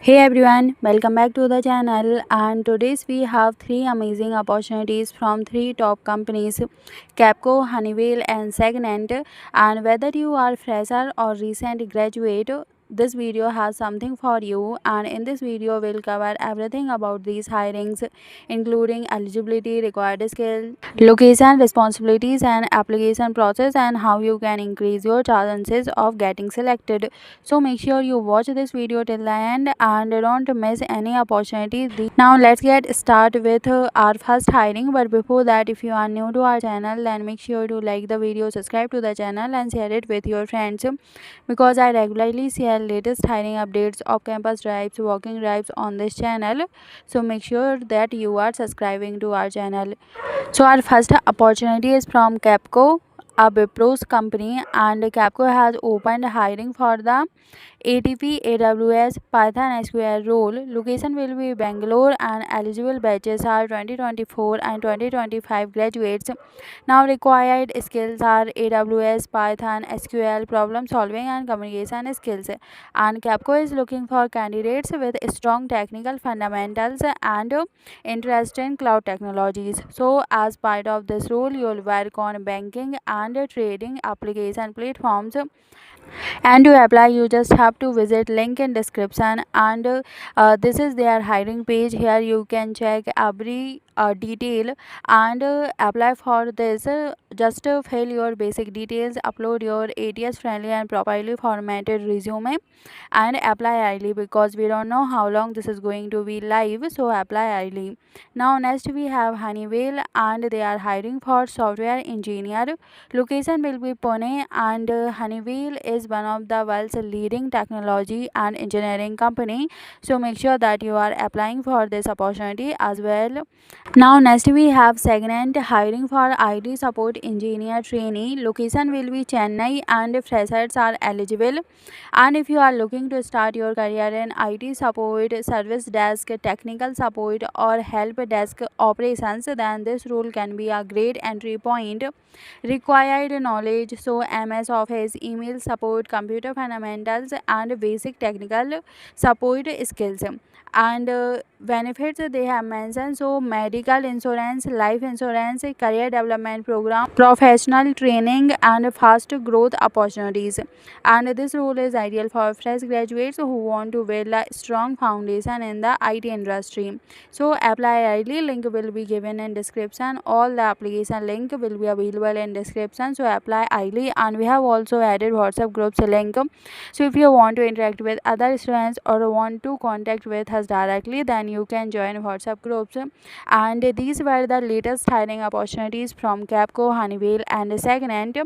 Hey everyone, welcome back to the channel. And today's we have three amazing opportunities from three top companies, Capco, Honeywell and Sagent. And whether you are fresher or recent graduate, this video has something for you. And in this video we'll cover everything about these hirings, including eligibility, required skill, location, responsibilities and application process, and how you can increase your chances of getting selected. So make sure you watch this video till the end and don't miss any opportunity. Now let's get started with our first hiring. But before that, if you are new to our channel, then make sure to like the video, subscribe to the channel and share it with your friends, because I regularly share latest hiring updates of campus drives, walking drives on this channel. So make sure that you are subscribing to our channel. So our first opportunity is from Capco, a Wipro's company, and Capco has opened hiring for the ATP, AWS, Python SQL role. Location will be Bangalore and eligible batches are 2024 and 2025 graduates. Now required skills are AWS, Python, SQL, problem solving and communication skills. And Capco is looking for candidates with strong technical fundamentals and interest in cloud technologies. So as part of this role, you will work on banking and trading application platforms, and to apply you just have to visit link in description. And this is their hiring page. Here you can check every detail and apply for this. Just fill your basic details, upload your ATS friendly and properly formatted resume, and apply early, because we don't know how long this is going to be live, so apply early. Now next we have Honeywell, and they are hiring for software engineer. Location will be Pune, and Honeywell is one of the world's leading technology and engineering company. So make sure that you are applying for this opportunity as well. Now next we have Sagent, hiring for IT support engineer trainee. Location will be Chennai and freshers are eligible. And if you are looking to start your career in IT support, service desk, technical support or help desk operations, then this role can be a great entry point. Required knowledge, so MS Office, email support, computer fundamentals and basic technical support skills. And benefits they have mentioned, so medical insurance, life insurance, career development program, professional training and fast growth opportunities. And this role is ideal for fresh graduates who want to build a strong foundation in the IT industry. So apply early, link will be given in description. All the application link will be available in description, so apply early. And we have also added WhatsApp groups link, so if you want to interact with other students or want to contact with us directly, then you can join WhatsApp groups. And these were the latest hiring opportunities from Capco, Honeywell and Sagent.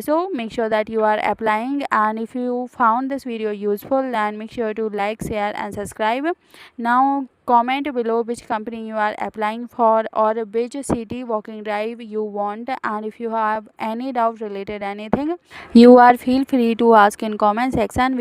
So make sure that you are applying, and if you found this video useful, then make sure to like, share and subscribe. Now comment below which company you are applying for or which city walking drive you want. And if you have any doubt related anything, you are feel free to ask in comment section.